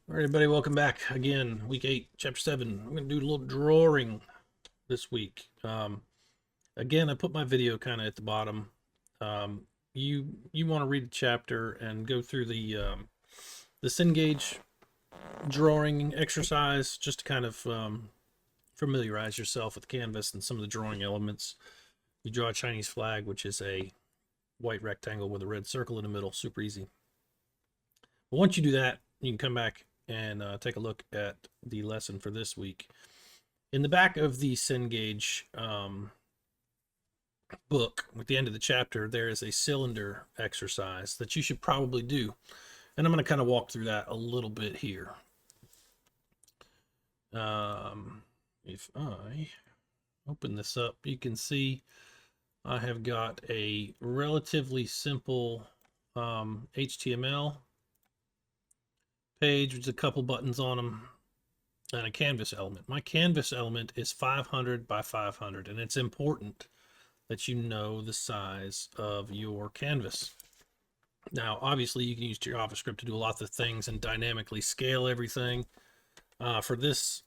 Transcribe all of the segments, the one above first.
All right, everybody, welcome back again. Week 8, Chapter 7. I'm going to do a little drawing this week. Again, I put my video kind of at the bottom. You want to read the chapter and go through the Cengage drawing exercise just to kind of familiarize yourself with the canvas and some of the drawing elements. You draw a Chinese flag, which is a white rectangle with a red circle in the middle. Super easy. But once you do that, you can come back and take a look at the lesson for this week. In the back of the Cengage book, at the end of the chapter, there is a cylinder exercise that you should probably do. And I'm going to kind of walk through that a little bit here. If I open this up, you can see I have got a relatively simple HTML page with a couple buttons on them and a canvas element. My canvas element is 500 by 500, and it's important that you know the size of your canvas. Now, obviously, you can use JavaScript to do lots of things and dynamically scale everything. For this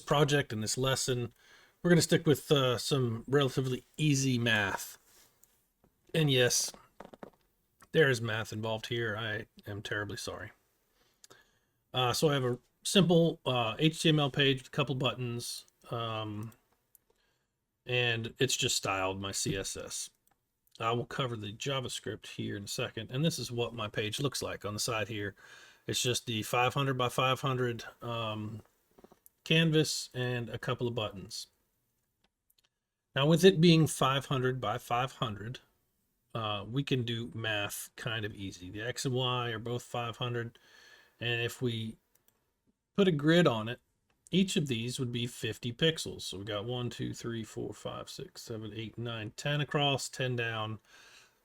project and this lesson, we're going to stick with some relatively easy math. And yes, there is math involved here. I am terribly sorry. So I have a simple HTML page with a couple buttons, and it's just styled my CSS. I will cover the JavaScript here in a second, and this is what my page looks like on the side here. It's just the 500 by 500 canvas and a couple of buttons. Now, with it being 500 by 500, we can do math kind of easy. The X and Y are both 500. And if we put a grid on it, each of these would be 50 pixels. So we got 1, 2, 3, 4, 5, 6, 7, 8, 9, 10 across, 10 down.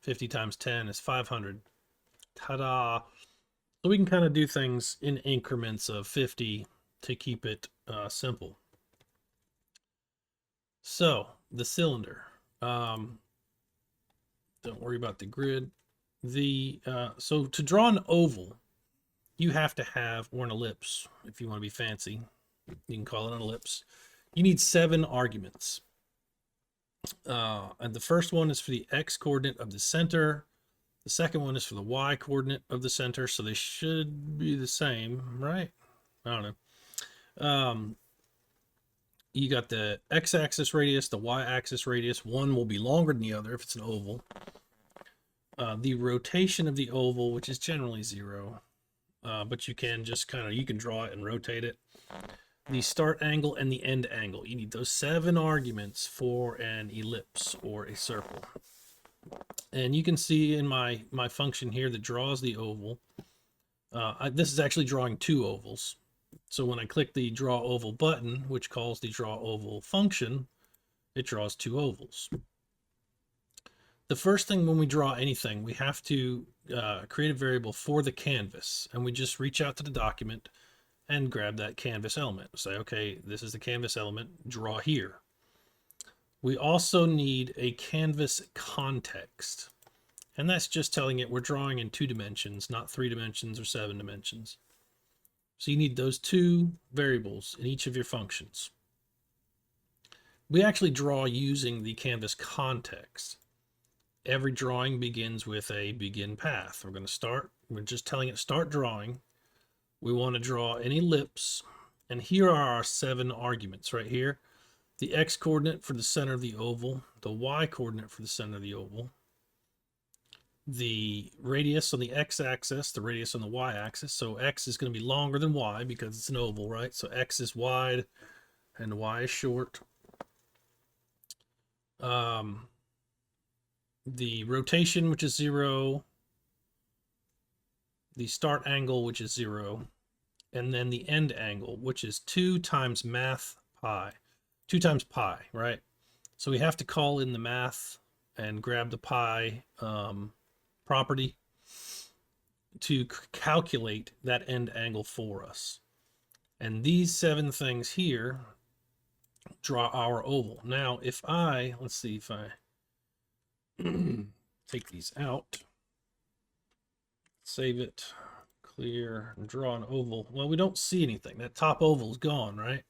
50 times 10 is 500. Ta-da! So we can kind of do things in increments of 50 to keep it simple. So the cylinder. Don't worry about the grid. So to draw an oval, you have to have, or an ellipse, if you want to be fancy, you can call it an ellipse. You need 7 arguments. And the first one is for the X coordinate of the center. The second one is for the Y coordinate of the center. So they should be the same, right? I don't know. You got the X-axis radius, the Y-axis radius. One will be longer than the other if it's an oval. The rotation of the oval, which is generally 0. But you can just you can draw it and rotate it. The start angle and the end angle. You need those 7 arguments for an ellipse or a circle. And you can see in my function here that draws the oval. This is actually drawing 2 ovals. So when I click the draw oval button, which calls the draw oval function, it draws 2 ovals. The first thing when we draw anything, we have to create a variable for the canvas, and we just reach out to the document and grab that canvas element. Say, okay, this is the canvas element, draw here. We also need a canvas context, and that's just telling it we're drawing in 2 dimensions, not 3 dimensions or 7 dimensions. So you need those 2 variables in each of your functions. We actually draw using the canvas context. Every drawing begins with a begin path. We're just telling it start drawing. We want to draw an ellipse, and here are our 7 arguments right here. The X coordinate for the center of the oval, the Y coordinate for the center of the oval, the radius on the X axis, the radius on the Y axis. So X is going to be longer than Y because it's an oval, right? So X is wide and Y is short. The rotation, which is 0, the start angle, which is 0, and then the end angle, which is 2 times math pi. 2 times pi, right? So we have to call in the math and grab the pi property to calculate that end angle for us. And these 7 things here draw our oval. Now, let's see if I take these out, save it, clear and draw an oval. Well, we don't see anything. That top oval is gone, right?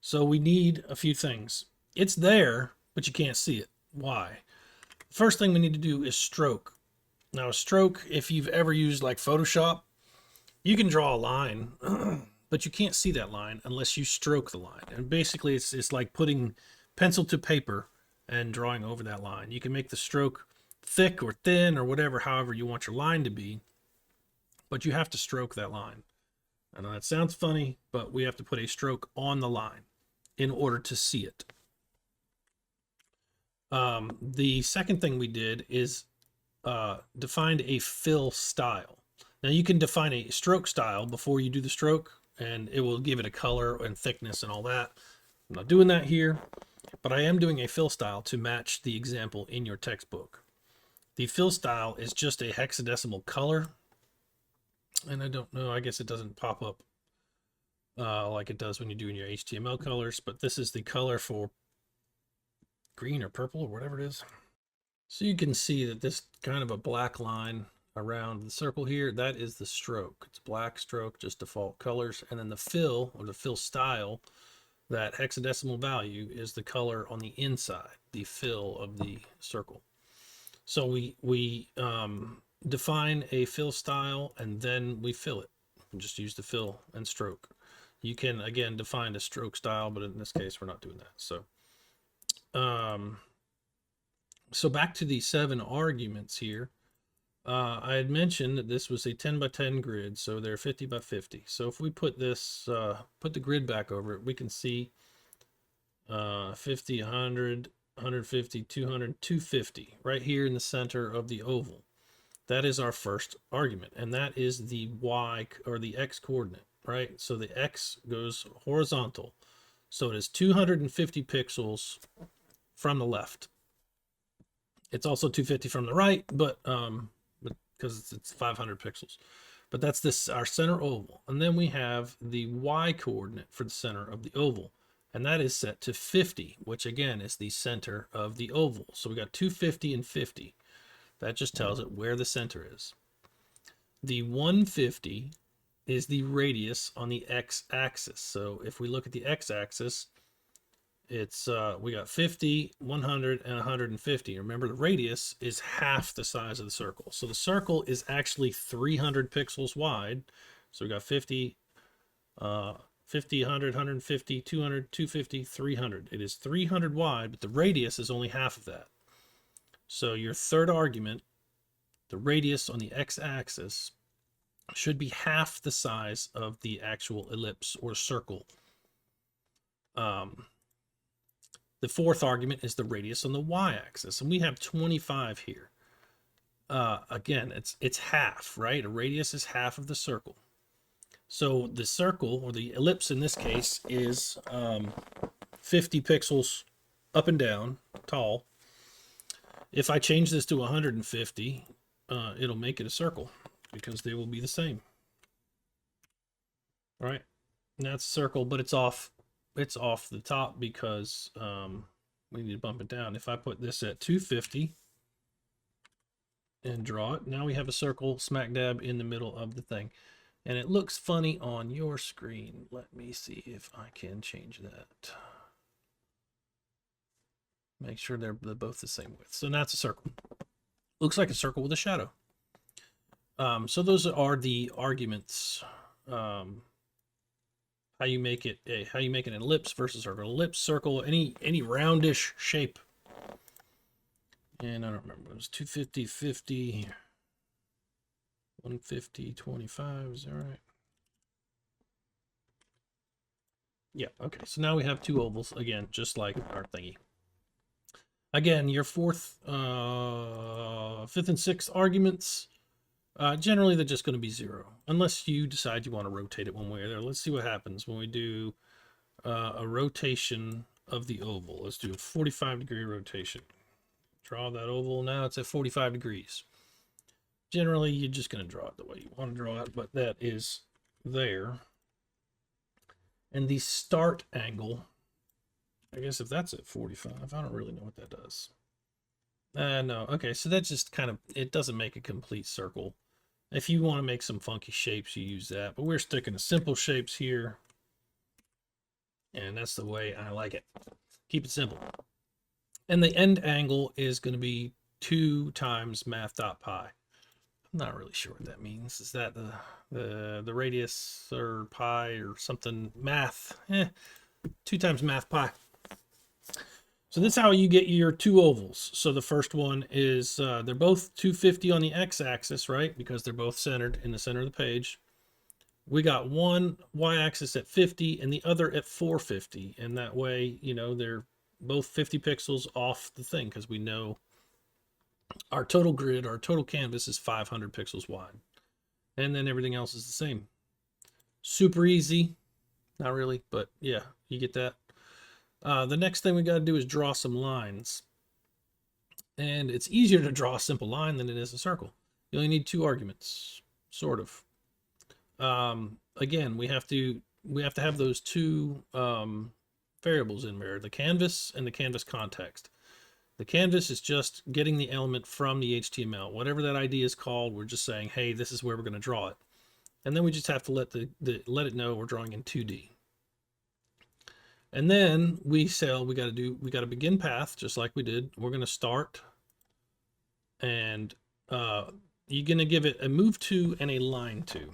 So we need a few things. It's there, but you can't see it. Why? First thing we need to do is stroke. Now, a stroke, if you've ever used like Photoshop, you can draw a line, but you can't see that line unless you stroke the line. And basically, it's like putting pencil to paper and drawing over that line. You can make the stroke thick or thin or whatever, however you want your line to be, but you have to stroke that line. I know that sounds funny, but we have to put a stroke on the line in order to see it. The second thing we did is defined a fill style. Now you can define a stroke style before you do the stroke, and it will give it a color and thickness and all that. I'm not doing that here, but I am doing a fill style to match the example in your textbook. The fill style is just a hexadecimal color, and I don't know, I guess it doesn't pop up like it does when you do in your HTML colors, but this is the color for green or purple or whatever it is. So you can see that this kind of a black line around the circle here, that is the stroke. It's black stroke, just default colors. And then the fill, or the fill style, that hexadecimal value is the color on the inside, the fill of the circle. So we define a fill style and then we fill it. We just use the fill and stroke. You can, again, define a stroke style, but in this case, we're not doing that. So back to the 7 arguments here. I had mentioned that this was a 10 by 10 grid, so they're 50 by 50. So if we put this, put the grid back over it, we can see 50, 100, 150, 200, 250 right here in the center of the oval. That is our first argument, and that is the y or the x coordinate, right? So the x goes horizontal. So it is 250 pixels from the left. It's also 250 from the right, but because it's 500 pixels. But that's this, our center oval. And then we have the y coordinate for the center of the oval. And that is set to 50, which again is the center of the oval. So we got 250 and 50. That just tells it where the center is. The 150 is the radius on the x-axis. So if we look at the x-axis, it's we got 50, 100, and 150. Remember, the radius is half the size of the circle. So the circle is actually 300 pixels wide. So we got 50, 50, 100, 150, 200, 250, 300. It is 300 wide, but the radius is only half of that. So your third argument, the radius on the x-axis, should be half the size of the actual ellipse or circle. The fourth argument is the radius on the y-axis, and we have 25 here. Again, it's half, right? A radius is half of the circle. So the circle, or the ellipse in this case, is 50 pixels up and down, tall. If I change this to 150, it'll make it a circle because they will be the same. All right, and that's a circle, but it's off the top because we need to bump it down. If I put this at 250 and draw it, now we have a circle smack dab in the middle of the thing. And it looks funny on your screen. Let me see if I can change that. Make sure they're both the same width. So now it's a circle. Looks like a circle with a shadow. So those are the arguments. How you make it an ellipse versus an ellipse, circle, any roundish shape. And I don't remember, it was 250, 50, 150, 25, is that right? Yeah, okay, so now we have 2 ovals, again, just like our thingy. Again, your 4th, 5th, and 6th arguments, generally they're just going to be 0, unless you decide you want to rotate it one way or the other. Let's see what happens when we do a rotation of the oval. Let's do a 45-degree rotation. Draw that oval. Now it's at 45 degrees. Generally, you're just going to draw it the way you want to draw it, but that is there. And the start angle, I guess if that's at 45, I don't really know what that does. No, okay, so that just kind of, it doesn't make a complete circle. If you want to make some funky shapes, you use that. But we're sticking to simple shapes here. And that's the way I like it. Keep it simple. And the end angle is going to be 2 times math.pi. I'm not really sure what that means. Is that the radius or pi or something? Math. 2 times math pi. So that's how you get your 2 ovals. So the first one is, they're both 250 on the x-axis, right? Because they're both centered in the center of the page. We got one y-axis at 50 and the other at 450. And that way, you know, they're both 50 pixels off the thing because we know our total grid, our total canvas is 500 pixels wide. And then everything else is the same. Super easy. Not really, but yeah, you get that. The next thing we got to do is draw some lines. And it's easier to draw a simple line than it is a circle. You only need 2 arguments, sort of. Again, we have to have those 2 variables in there, the canvas and the canvas context. The canvas is just getting the element from the HTML. Whatever that ID is called, we're just saying, hey, this is where we're going to draw it. And then we just have to let it know we're drawing in 2D. And then we say we got to begin path just like we did. We're going to start, and you're going to give it a move to and a line to.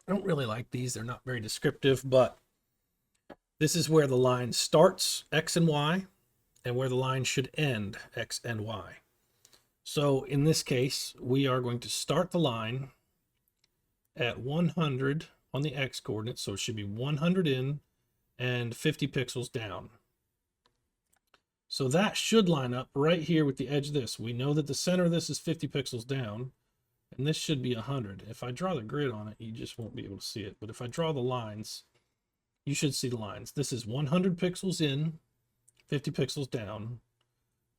I don't really like these. They're not very descriptive, but this is where the line starts, X and Y, and where the line should end, X and Y. So in this case, we are going to start the line at 100 on the X coordinate. So it should be 100 in and 50 pixels down. So that should line up right here with the edge of this. We know that the center of this is 50 pixels down, and this should be 100. If I draw the grid on it, you just won't be able to see it. But if I draw the lines, you should see the lines. This is 100 pixels in, 50 pixels down.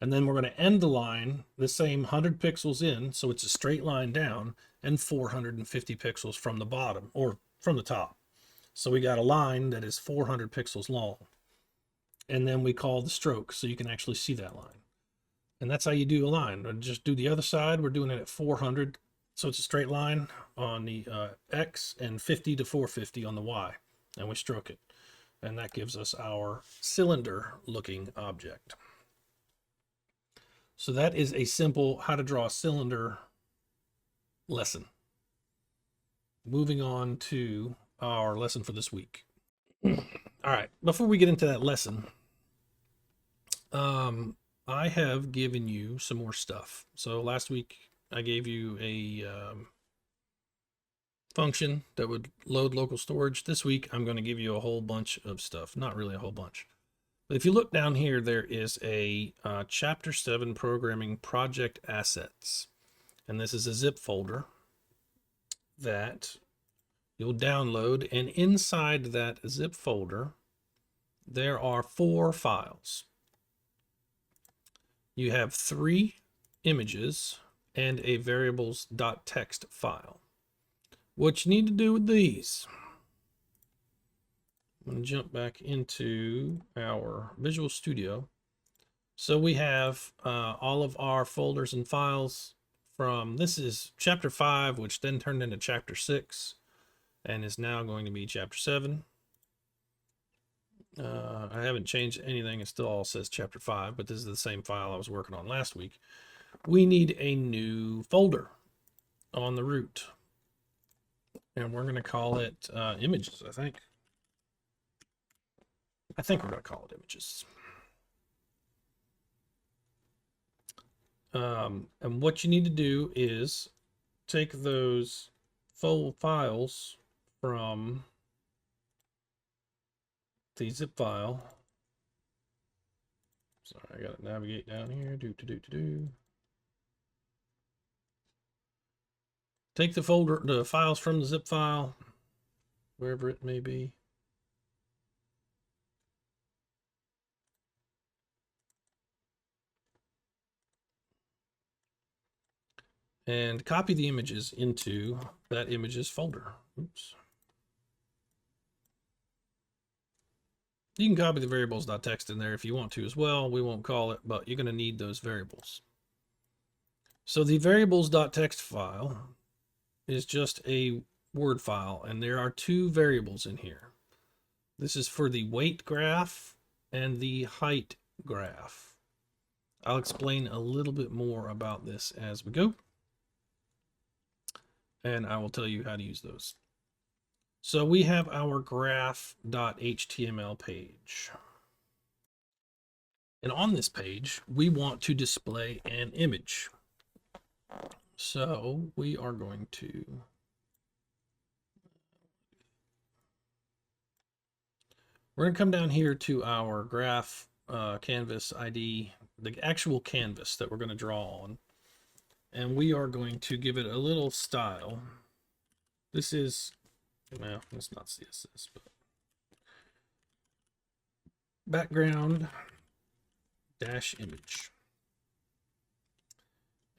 And then we're going to end the line the same 100 pixels in, so it's a straight line down, and 450 pixels from the bottom, or from the top. So we got a line that is 400 pixels long. And then we call the stroke, so you can actually see that line. And that's how you do a line. Just do the other side. We're doing it at 400. So it's a straight line on the X and 50 to 450 on the Y. And we stroke it. And that gives us our cylinder looking object. So that is a simple how to draw a cylinder lesson. Moving on to our lesson for this week. All right, before we get into that lesson, I have given you some more stuff. So last week I gave you a function that would load local storage. This week I'm going to give you a whole bunch of stuff. Not really a whole bunch. But if you look down here, there is a Chapter 7 Programming Project Assets. And this is a zip folder that you'll download. And inside that zip folder, there are 4 files. You have 3 images and a variables.txt file. What you need to do with these, I'm going to jump back into our Visual Studio. So we have all of our folders and files from, this is Chapter 5, which then turned into Chapter 6 and is now going to be Chapter 7. I haven't changed anything. It still all says Chapter 5, but this is the same file I was working on last week. We need a new folder on the root. And we're going to call it images, I think. I think we're going to call it images. And what you need to do is take those full files from the zip file. Sorry, I got to navigate down here. Take the folder, the files from the zip file, wherever it may be. And copy the images into that images folder. Oops. You can copy the variables.txt in there if you want to as well. We won't call it, but you're going to need those variables. So the variables.txt file is just a Word file, and there are two variables in here. This is for the weight graph and the height graph. I'll explain a little bit more about this as we go, and I will tell you how to use those. So we have our graph.html page. And on this page, we want to display an image. So we are going to we're going to come down here to our graph canvas ID, the actual canvas that we're going to draw on. And we are going to give it a little style. This is, well, it's not CSS, but background dash image.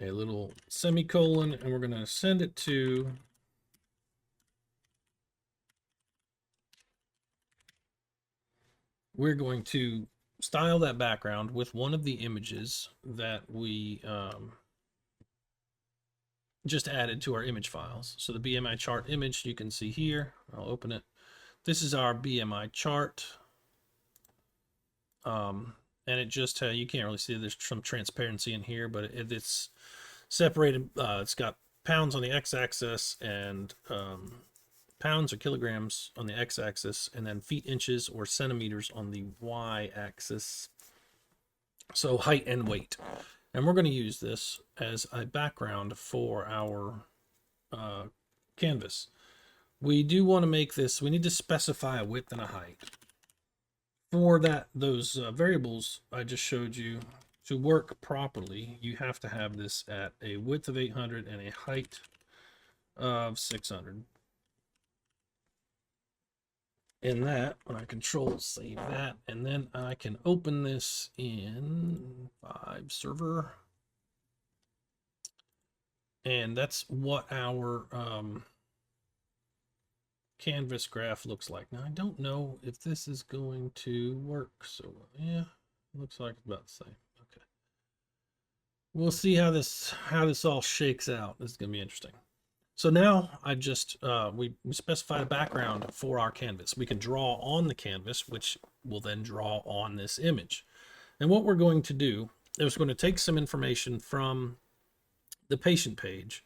A little semicolon, and we're going to send it to we're going to style that background with one of the images that we just added to our image files. So the BMI chart image you can see here. I'll open it. This is our BMI chart. And it just, you can't really see, there's some transparency in here, but it's separated. It's got pounds on the x-axis and pounds or kilograms on the x-axis, and then feet, inches, or centimeters on the y-axis. So height and weight. And we're going to use this as a background for our canvas. We do want to make this, we need to specify a width and a height. For that, those variables I just showed you, to work properly, you have to have this at a width of 800 and a height of 600. In that, when I control save that, and then I can open this in 5 server. And that's what our canvas graph looks like. Now I don't know if this is going to work. So yeah, looks like it's about the same. Okay. We'll see how this all shakes out. This is gonna be interesting. So now I just we specified a background for our canvas. We can draw on the canvas, which will then draw on this image. And what we're going to do is we're going to take some information from the patient page.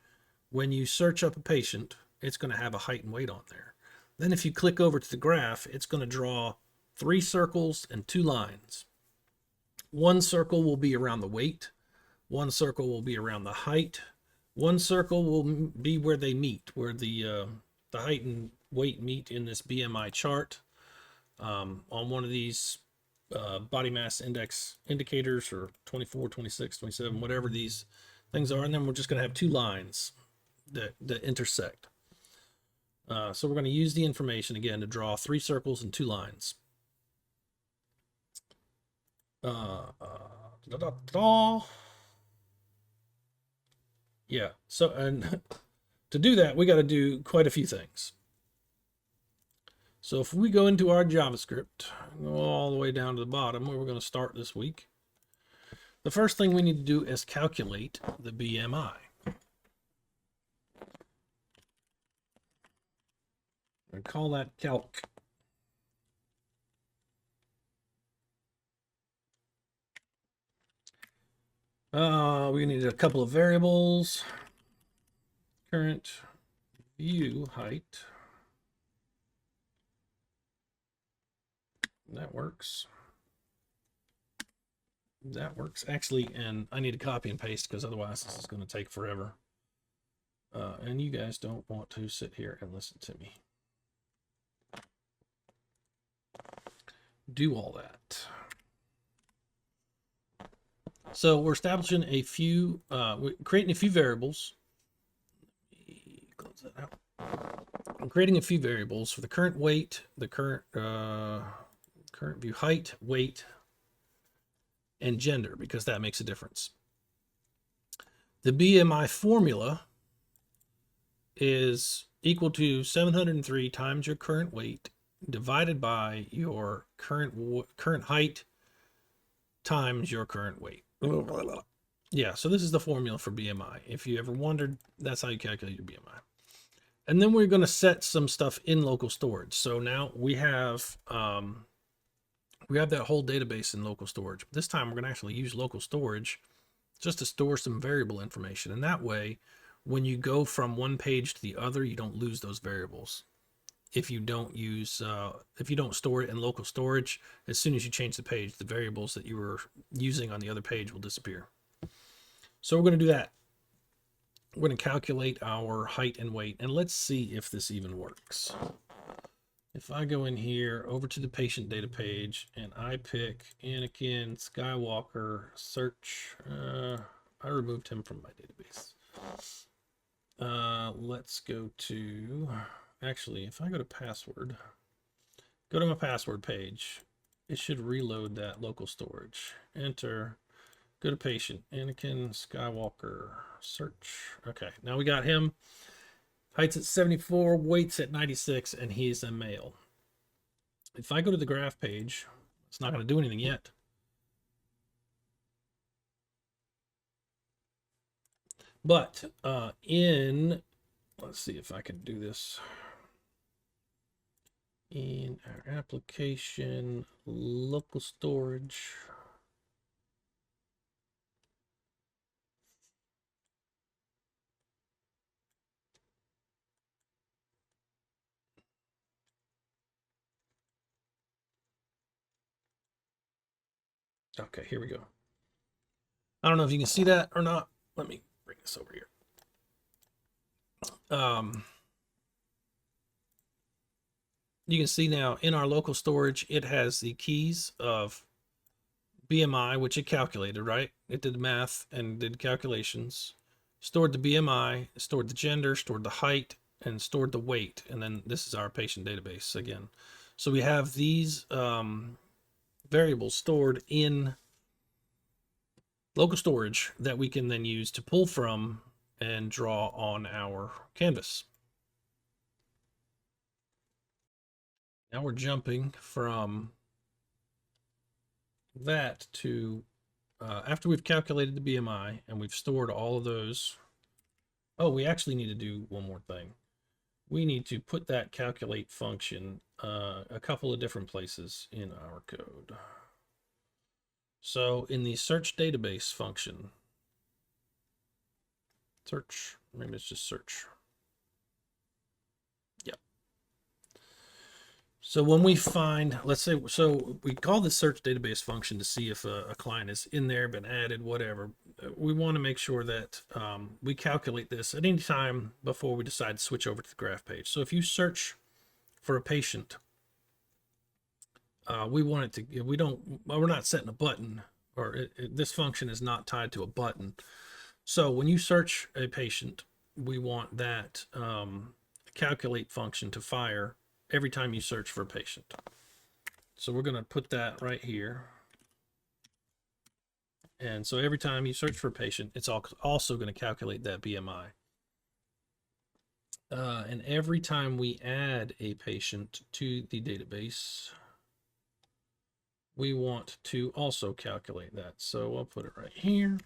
When you search up a patient, it's going to have a height and weight on there. Then if you click over to the graph, it's going to draw 3 circles and 2 lines. One circle will be around the weight. One circle will be around the height. One circle will be where they meet, where the height and weight meet in this BMI chart. On one of these body mass index indicators, or 24, 26, 27, whatever these things are. And then we're just going to have 2 lines that intersect. So we're going to use the information again to draw 3 circles and 2 lines. Yeah, so, and to do that, we got to do quite a few things. So if we go into our JavaScript, go all the way down to the bottom where we're going to start this week, the first thing we need to do is calculate the BMI. I call that calc. We need a couple of variables. Current view height. That works. That works. Actually, and I need to copy and paste because otherwise this is going to take forever. And you guys don't want to sit here and listen to me do all that. So we're establishing a few, we're creating a few variables. Close that out. I'm creating a few variables for the current weight, the current view height, weight, and gender, because that makes a difference. The BMI formula is equal to 703 times your current weight divided by your current height times your current weight. Yeah, so this is the formula for BMI. If you ever wondered, that's how you calculate your BMI. And then we're going to set some stuff in local storage. So now we have that whole database in local storage. But this time we're going to actually use local storage just to store some variable information. And that way, when you go from one page to the other, you don't lose those variables. If you don't store it in local storage, as soon as you change the page, the variables that you were using on the other page will disappear. So we're going to do that. We're going to calculate our height and weight, and let's see if this even works. If I go in here over to the patient data page and I pick Anakin Skywalker search, I removed him from my database. Let's go to, actually, if I go to password, go to my password page, it should reload that local storage. Enter, go to patient, Anakin Skywalker search. Okay, now we got him. Height's at 74, weight's at 96, and he's a male. If I go to the graph page, it's not going to do anything yet. But let's see if I can do this. In our application, local storage. Okay, here we go. I don't know if you can see that or not. Let me bring this over here. You can see now in our local storage, it has the keys of BMI, which it calculated, right? It did math and did calculations, stored the BMI, stored the gender, stored the height, and stored the weight. And then this is our patient database again. So we have these variables stored in local storage that we can then use to pull from and draw on our canvas. Now we're jumping from that to after we've calculated the BMI and we've stored all of those. Oh, we actually need to do one more thing. We need to put that calculate function a couple of different places in our code. So in the search database function, search, maybe it's just search. Yep. So when we find, let's say, so we call the search database function to see if a client is in there, been added, whatever. We want to make sure that we calculate this at any time before we decide to switch over to the graph page. So if you search for a patient, we want it to, we're not setting a button, or this function is not tied to a button. So when you search a patient, we want that calculate function to fire every time you search for a patient. So we're going to put that right here. And so every time you search for a patient, it's also going to calculate that BMI. And every time we add a patient to the database, we want to also calculate that. So I'll put it right here.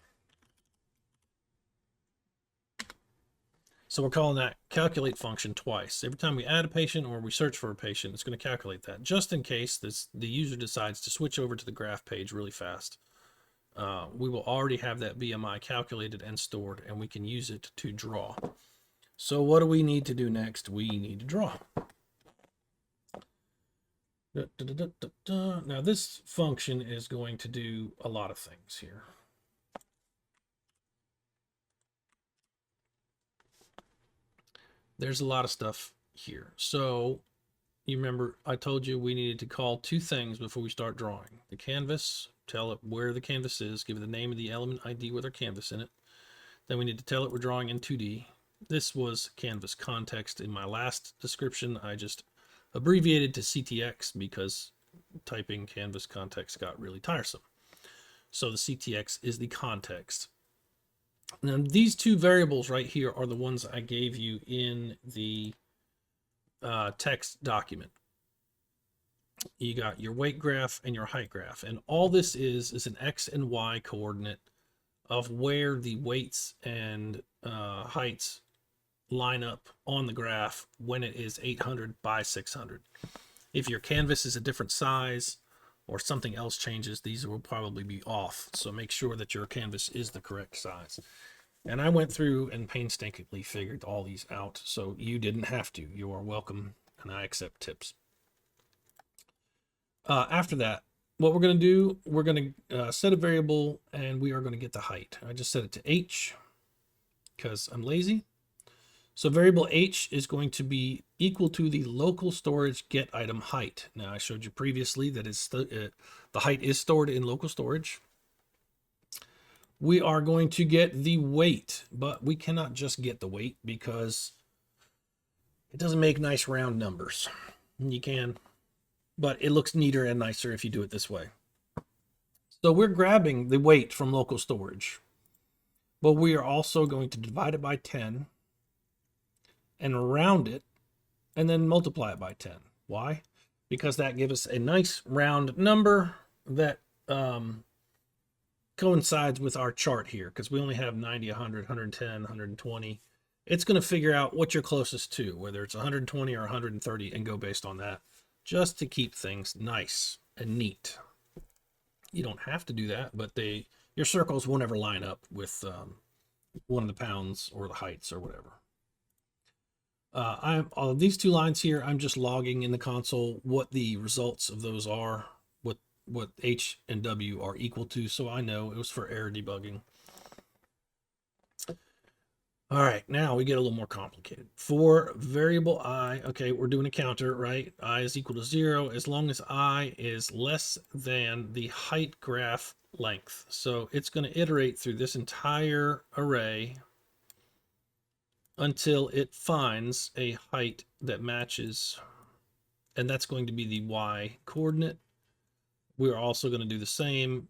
So we're calling that calculate function twice. Every time we add a patient or we search for a patient, it's going to calculate that, just in case the user decides to switch over to the graph page really fast. We will already have that BMI calculated and stored, and we can use it to draw. So what do we need to do next? We need to draw. Now this function is going to do a lot of things here. There's a lot of stuff here. So you remember I told you we needed to call two things before we start drawing. The canvas, tell it where the canvas is, give it the name of the element ID with our canvas in it. Then we need to tell it we're drawing in 2D. This was canvas context. In my last description, I just abbreviated to CTX because typing canvas context got really tiresome. So the CTX is the context. Now these two variables right here are the ones I gave you in the text document. You got your weight graph and your height graph, and all this is an X and Y coordinate of where the weights and heights line up on the graph when it is 800 by 600. If your canvas is a different size or something else changes, these will probably be off. So make sure that your canvas is the correct size. And I went through and painstakingly figured all these out, so you didn't have to. You are welcome, and I accept tips. After that, what we're going to do, we're going to set a variable, and we are going to get the height. I just set it to h because I'm lazy. So variable h is going to be equal to the local storage get item height. Now, I showed you previously that the height is stored in local storage. We are going to get the weight, but we cannot just get the weight because it doesn't make nice round numbers. You can, but it looks neater and nicer if you do it this way. So we're grabbing the weight from local storage, but we are also going to divide it by 10 and round it and then multiply it by 10. Why? Because that gives us a nice round number that coincides with our chart here, because we only have 90, 100, 110, 120. It's going to figure out what you're closest to, whether it's 120 or 130, and go based on that, just to keep things nice and neat. You don't have to do that, but your circles won't ever line up with one of the pounds or the heights or whatever. All of these two lines here, I'm just logging in the console what the results of those are, what H and W are equal to, so I know it was for error debugging. All right, now we get a little more complicated. For variable I, okay, we're doing a counter, right? I is equal to 0 as long as I is less than the height graph length. So it's going to iterate through this entire array until it finds a height that matches, and that's going to be the Y coordinate. We're also going to do the same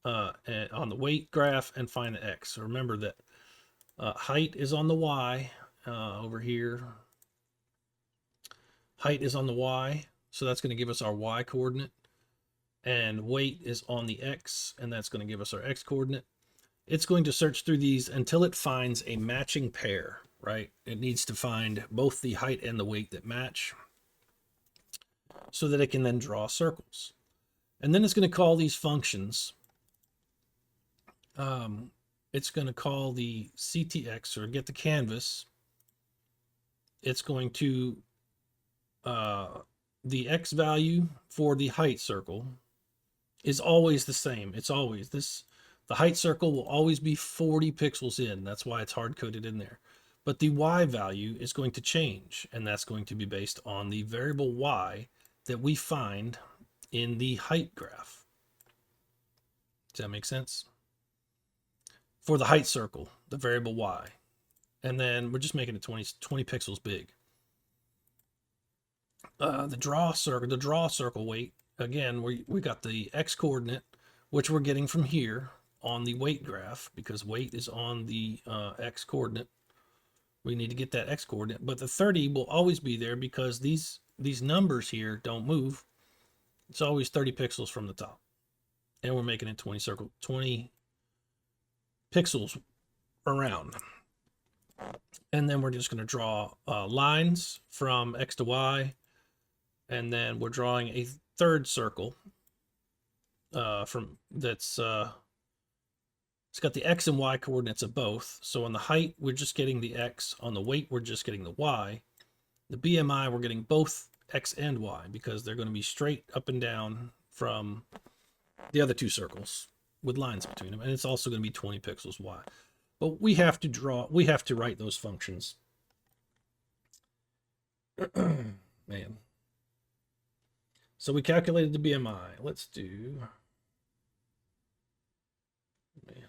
on the weight graph and find the X. So remember that height is on the Y over here. Height is on the Y, so that's going to give us our Y coordinate. And weight is on the X, and that's going to give us our X coordinate. It's going to search through these until it finds a matching pair, right? It needs to find both the height and the weight that match so that it can then draw circles. And then it's going to call these functions. It's going to call the CTX, or get the canvas. It's going to, the X value for the height circle is always the same. It's always this, the height circle will always be 40 pixels in. That's why it's hard coded in there. But the Y value is going to change, and that's going to be based on the variable Y that we find in the height graph. Does that make sense? For the height circle, the variable Y. And then we're just making it 20 pixels big. The draw circle weight, again, we got the X coordinate, which we're getting from here on the weight graph, because weight is on the X coordinate. We need to get that X coordinate, but the 30 will always be there because these numbers here don't move. It's always 30 pixels from the top, and we're making it 20 pixels around. And then we're just going to draw lines from X to Y, and then we're drawing a third circle from that's it's got the X and Y coordinates of both. So on the height, we're just getting the X. On the weight, we're just getting the Y. The BMI, we're getting both X and Y because they're going to be straight up and down from the other two circles with lines between them. And it's also going to be 20 pixels wide. But we have to write those functions. Man. So we calculated the BMI. Let's do, man.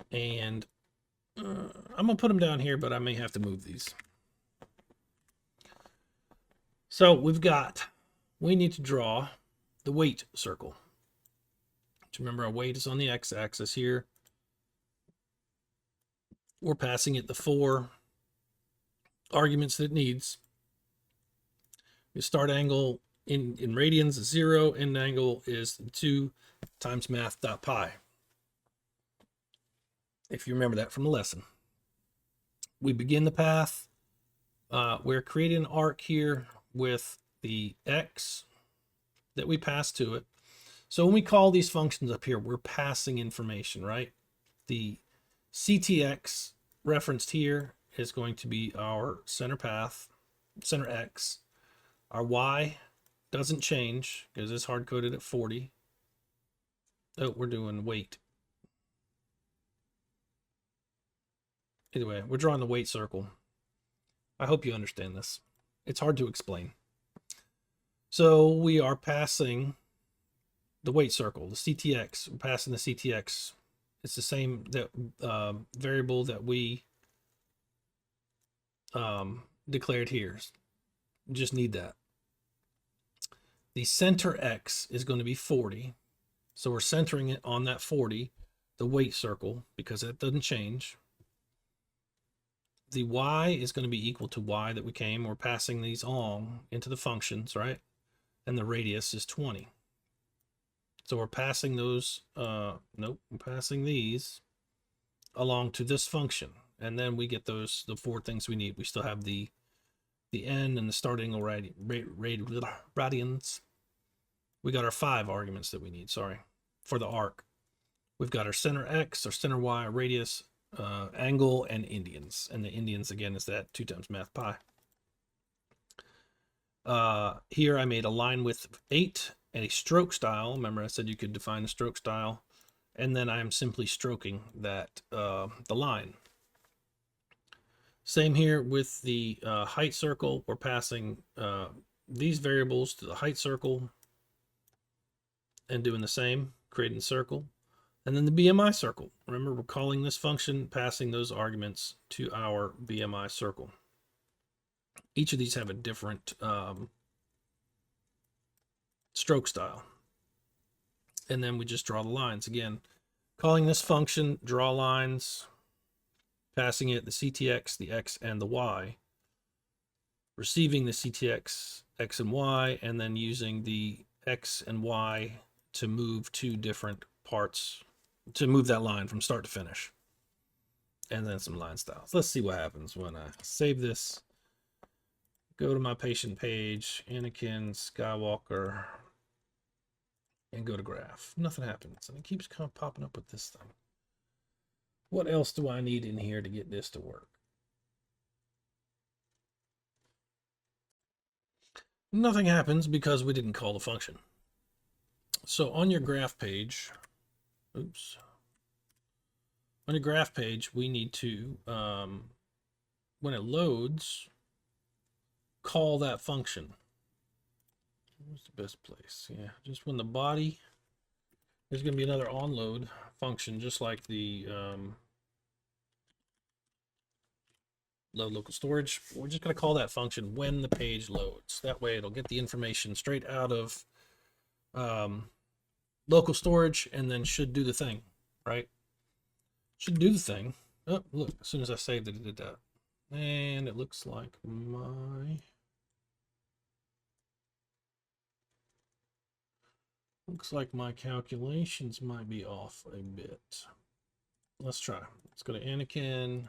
And I'm going to put them down here, but I may have to move these. So we need to draw the weight circle. Remember, our weight is on the X-axis here. We're passing it the 4 arguments that it needs. The start angle in radians is 0, end angle is 2 times math.pi. if you remember that from the lesson. We begin the path. We're creating an arc here with the x that we pass to it. So when we call these functions up here, we're passing information, right? The CTX referenced here is going to be our center path, center x. Our y doesn't change because it's hard-coded at 40. Oh, we're doing weight. Either way, we're drawing the weight circle. I hope you understand this. It's hard to explain. So we are passing the weight circle, the CTX. We're passing the CTX. It's the same that variable that we declared here. Just need that. The center x is going to be 40. So we're centering it on that 40, the weight circle, because that doesn't change. The y is going to be equal to y that we came. We're passing these on into the functions, right? And the radius is 20. So we're passing those, we're passing these along to this function. And then we get the 4 things we need. We still have the n and the start angle radians. We got our 5 arguments that we need, for the arc. We've got our center x, our center y, radius, angle, and indians. And the indians, again, is that 2 times math pi. Here I made a line width of 8 and a stroke style. Remember I said you could define a stroke style. And then I'm simply stroking that the line. Same here with the height circle. We're passing these variables to the height circle and doing the same, creating a circle. And then the BMI circle. Remember, we're calling this function, passing those arguments to our BMI circle. Each of these have a different stroke style. And then we just draw the lines. Again, calling this function, draw lines, passing it the CTX, the X, and the Y, receiving the CTX, X, and Y, and then using the X and Y to move 2 different parts, to move that line from start to finish. And then some line styles. Let's see what happens when I save this. Go to my patient page, Anakin Skywalker, and go to graph. Nothing happens, and it keeps kind of popping up with this thing. What else do I need in here to get this to work? Nothing happens because we didn't call the function. So on your graph page, on your graph page, we need to, when it loads, call that function. Where's the best place? Yeah, just when the body, there's going to be another onload function, just like the load local storage. We're just going to call that function when the page loads. That way it'll get the information straight out of local storage and then should do the thing, right? Should do the thing. Oh, look, as soon as I saved it, it did that. And it looks like my calculations might be off a bit. Let's try. Let's go to Anakin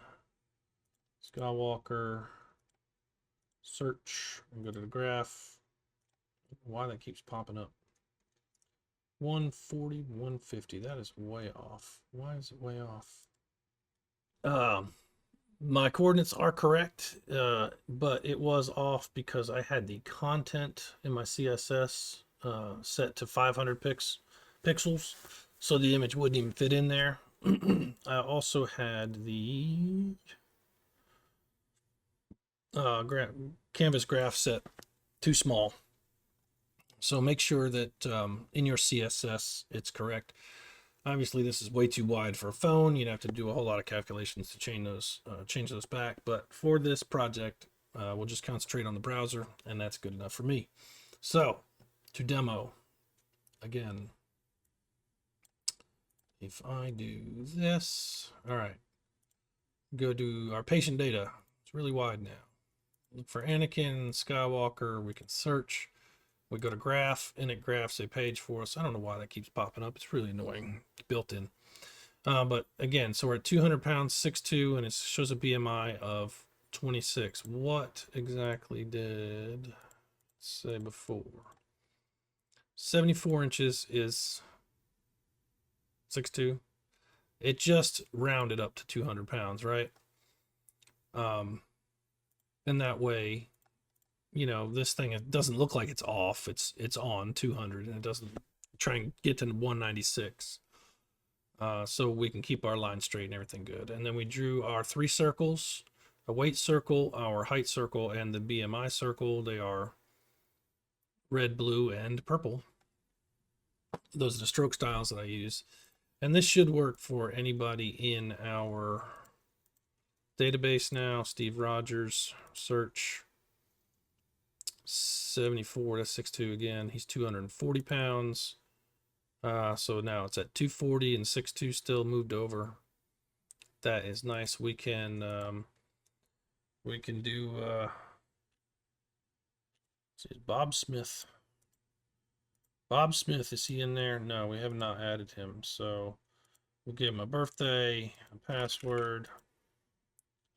Skywalker, search, and go to the graph. Why that keeps popping up. 140, 150. That is way off. Why is it way off? My coordinates are correct, but it was off because I had the content in my CSS set to 500 pixels, so the image wouldn't even fit in there. I also had the canvas graph set too small. So make sure that in your CSS it's correct. Obviously, this is way too wide for a phone. You'd have to do a whole lot of calculations to change those back. But for this project, we'll just concentrate on the browser, and that's good enough for me. So to demo, again, if I do this, all right, go to our patient data. It's really wide now. Look for Anakin Skywalker. We can search. We go to graph, and it graphs a page for us. I don't know why that keeps popping up. It's really annoying. It's built in. But again, so we're at 200 pounds, 6'2", and it shows a BMI of 26. What exactly did it say before? 74 inches is 6'2". It just rounded up to 200 pounds, right? And that way, you know, this thing, it doesn't look like it's off. It's on 200, and it doesn't try and get to 196. So we can keep our line straight and everything good. And then we drew our 3 circles, a weight circle, our height circle, and the BMI circle. They are red, blue, and purple. Those are the stroke styles that I use. And this should work for anybody in our database now. Steve Rogers, search. 74, that's 6'2" again. He's 240 pounds. So now it's at 240, and 6'2" still moved over. That is nice. We can do see, Bob Smith. Bob Smith, is he in there? No, we have not added him. So we'll give him a birthday, a password.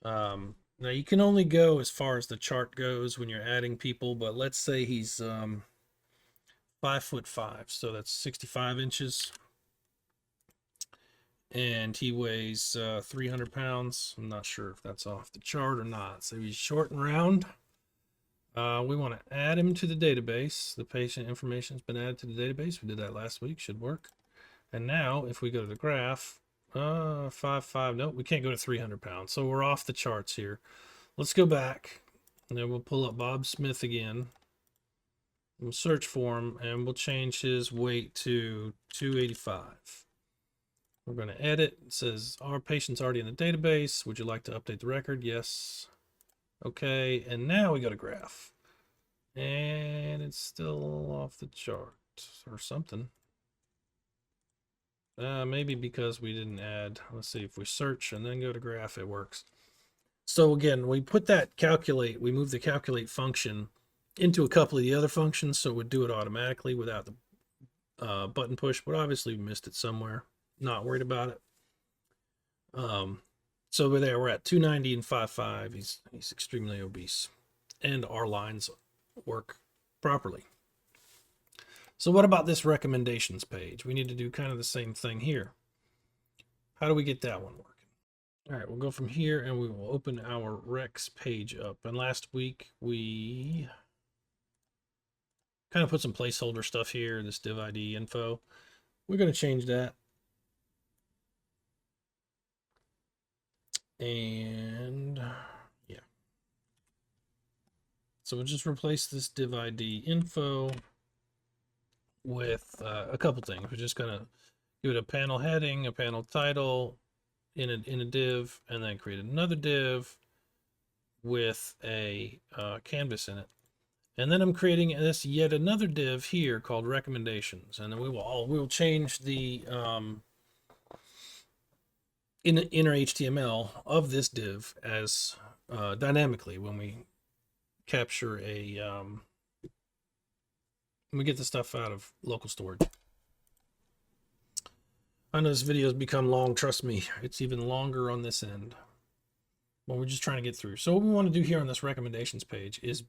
Now you can only go as far as the chart goes when you're adding people, but let's say he's 5'5", so that's 65 inches. And he weighs 300 pounds. I'm not sure if that's off the chart or not. So he's short and round. We want to add him to the database. The patient information has been added to the database. We did that last week. Should work. And now if we go to the graph, 5'5", nope, we can't go to 300 pounds. So we're off the charts here. Let's go back, and then we'll pull up Bob Smith again. We'll search for him, and we'll change his weight to 285. We're going to edit. It says, our patient's already in the database. Would you like to update the record? Yes. Okay, and now we go to graph. And it's still off the chart or something. Maybe because we didn't add. Let's see, if we search and then go to graph, it works. So again, we put that calculate, we move the calculate function into a couple of the other functions, so it would do it automatically without the button push, but obviously we missed it somewhere. Not worried about it. So we're there, we're at 290 and 5'5". He's extremely obese, and our lines work properly. So what about this recommendations page? We need to do kind of the same thing here. How do we get that one working? All right, we'll go from here and we will open our Rex page up. And last week we kind of put some placeholder stuff here, this div ID info. We're going to change that. And yeah. So we'll just replace this div ID info with a couple things. We're just going to give it a panel heading, a panel title in a div, and then create another div with a canvas in it. And then I'm creating this yet another div here called recommendations, and then we will change the inner HTML of this div as dynamically when we capture a when we get the stuff out of local storage. I know this video has become long, trust me, it's even longer on this end. Well, we're just trying to get through. So what we want to do here on this recommendations page is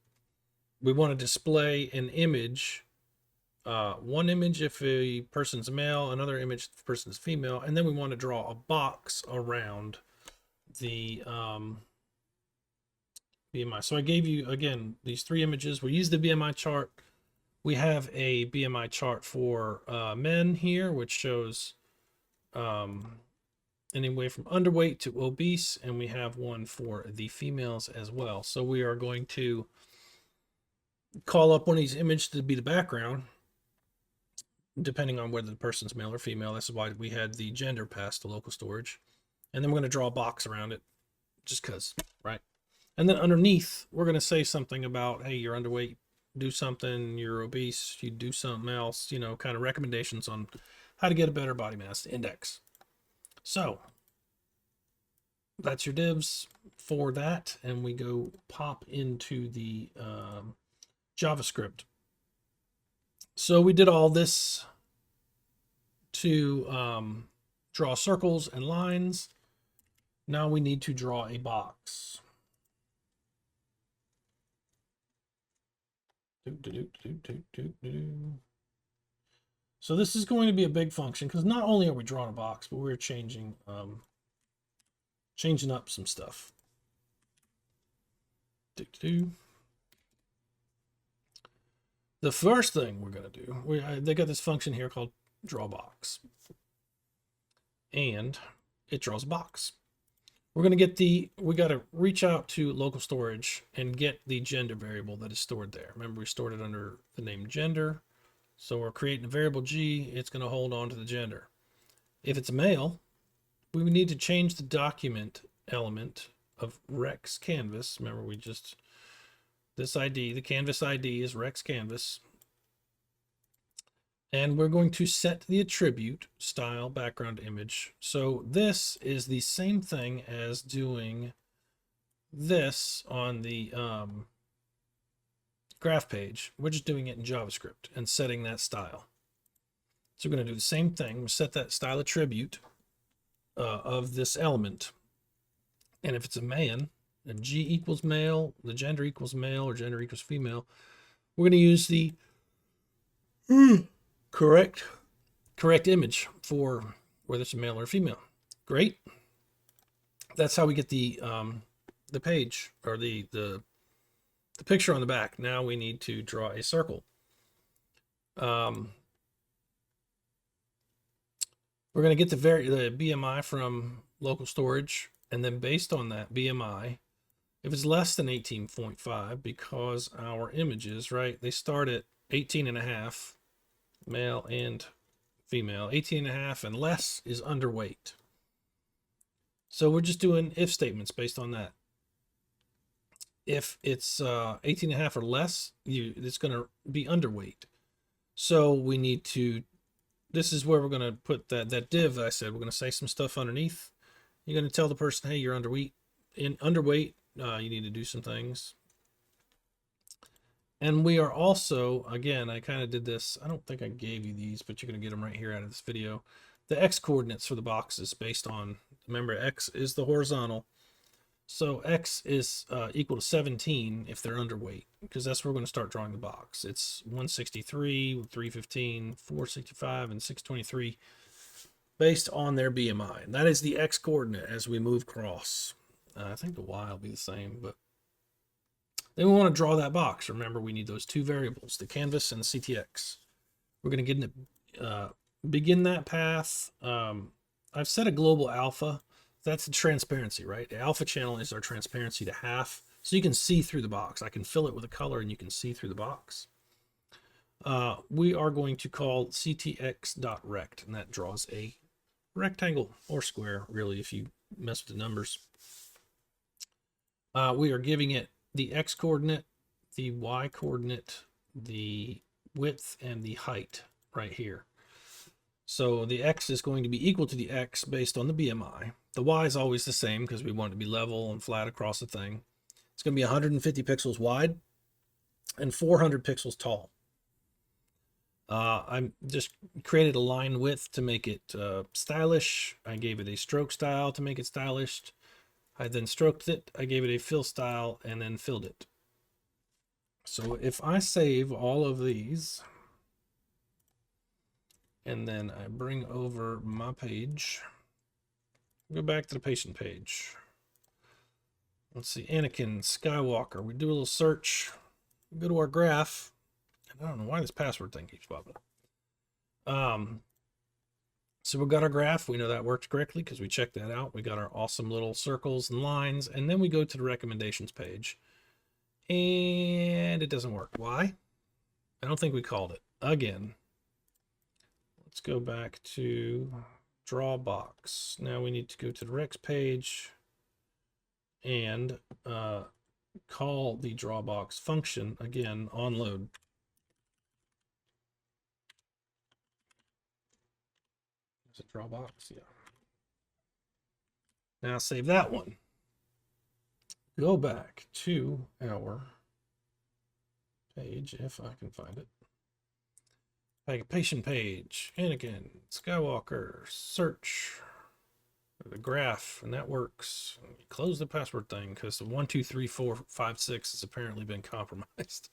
we want to display an image, one image if a person's male, another image if a person's female, and then we want to draw a box around the BMI. So I gave you, again, these 3 images. We use the BMI chart. We have a BMI chart for men here, which shows anyway from underweight to obese, and we have one for the females as well. So we are going to call up one of these images to be the background, depending on whether the person's male or female. That's why we had the gender past the local storage. And then we're going to draw a box around it, just because, right? And then underneath, we're going to say something about, hey, you're underweight, do something, you're obese, you do something else, you know, kind of recommendations on how to get a better body mass index. So that's your divs for that. And we go pop into the JavaScript. So we did all this to draw circles and lines. Now we need to draw a box. So this is going to be a big function because not only are we drawing a box, but we're changing up some stuff. The first thing we're going to do, they got this function here called draw box, and it draws a box. We're going to get we got to reach out to local storage and get the gender variable that is stored there. Remember, we stored it under the name gender. So we're creating a variable G. It's going to hold on to the gender. If it's a male, we would need to change the document element of Rex Canvas. Remember, this ID, the canvas ID is Rex Canvas. And we're going to set the attribute style background image. So this is the same thing as doing this on the graph page. We're just doing it in JavaScript and setting that style. So we're going to do the same thing. We'll set that style attribute of this element. And if it's a man, and G equals male, the gender equals male, or gender equals female, we're going to use the correct image for whether it's a male or a female. Great. That's how we get the page, or the picture on the back. Now we need to draw a circle. We're going to get the BMI from local storage, and then based on that BMI, if it's less than 18.5, because our images, right, they start at 18.5, male and female. 18.5 and less is underweight. So we're just doing if statements based on that. If it's 18.5 or less, it's going to be underweight. So we need to, this is where we're going to put that div that I said. We're going to say some stuff underneath. You're going to tell the person, hey, you're underweight. You need to do some things. And we are also, again, I kind of did this. I don't think I gave you these, but you're going to get them right here out of this video. The X coordinates for the boxes based on, remember, X is the horizontal. So X is equal to 17 if they're underweight, because that's where we're going to start drawing the box. It's 163, 315, 465, and 623 based on their BMI. And that is the X coordinate as we move across. I think the Y will be the same, but then we want to draw that box. Remember, we need those two variables, the canvas and the CTX. We're going to begin that path. I've set a global alpha. That's the transparency, right? The alpha channel is our transparency to half, so you can see through the box. I can fill it with a color and you can see through the box. We are going to call ctx.rect, and that draws a rectangle or square, really, if you mess with the numbers. We are giving it the X coordinate, the Y coordinate, the width, and the height right here. So the X is going to be equal to the X based on the BMI. The Y is always the same because we want it to be level and flat across the thing. It's going to be 150 pixels wide and 400 pixels tall. I just created a line width to make it stylish. I gave it a stroke style to make it stylish. I then stroked it, I gave it a fill style, and then filled it. So if I save all of these, and then I bring over my page, go back to the patient page. Let's see, Anakin Skywalker. We do a little search, go to our graph. I don't know why this password thing keeps popping up. So we got our graph. We know that worked correctly because we checked that out. We got our awesome little circles and lines, and then we go to the recommendations page, and it doesn't work. Why? I don't think we called it. Again, let's go back to draw box. Now we need to go to the Rex page and call the draw box function again on load. Is it draw box? Yeah. Now save that one. Go back to our page if I can find it. Patient page, Anakin, Skywalker, search the graph, and that works. Close the password thing because the 123456 has apparently been compromised.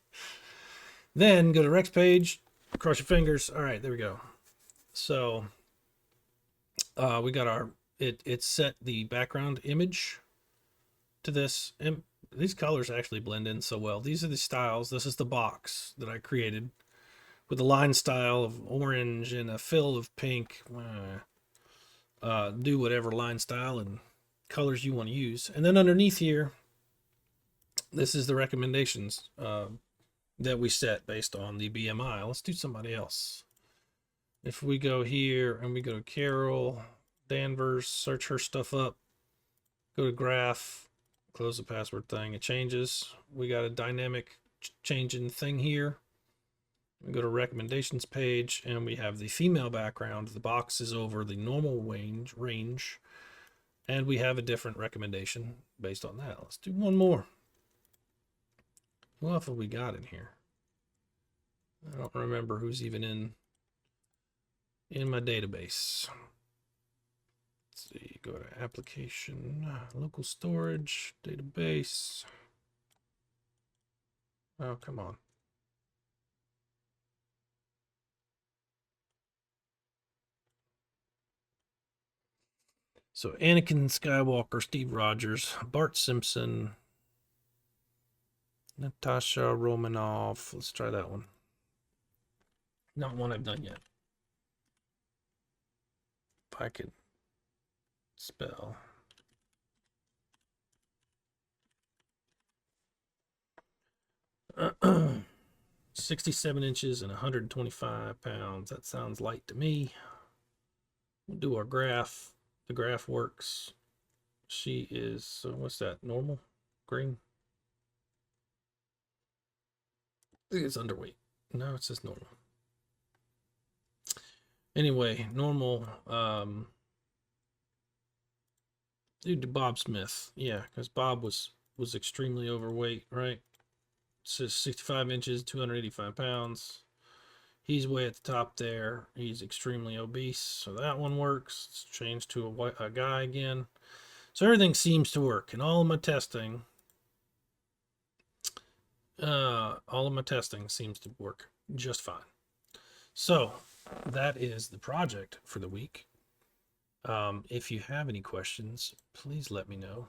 Then go to Rex page, cross your fingers. All right, there we go. So we got our it set the background image to this, and these colors actually blend in so well. These are the styles. This is the box that I created with a line style of orange and a fill of pink. Do whatever line style and colors you want to use. And then underneath here, this is the recommendations that we set based on the BMI. Let's do somebody else. If we go here and we go to Carol Danvers, search her stuff up, go to graph, close the password thing, it changes. We got a dynamic changing thing here. We go to recommendations page and we have the female background. The box is over the normal range, and we have a different recommendation based on that. Let's do one more. Who else have we got in here? I don't remember who's even in my database. Let's see, go to application, local storage, database. Oh, come on. So Anakin Skywalker, Steve Rogers, Bart Simpson, Natasha Romanoff. Let's try that one. Not one I've done yet. If I could spell. Uh, 67 inches and 125 pounds. That sounds light to me. We'll do our graph. The graph works. She is, what's that, normal? Green? I think it's underweight. No, it says normal. Anyway, normal. Dude, Bob Smith. Yeah, because Bob was extremely overweight, right? It says 65 inches, 285 pounds. He's way at the top there. He's extremely obese, so that one works. Let's change to a guy again. So everything seems to work, and all of my testing seems to work just fine. So that is the project for the week. If you have any questions, please let me know.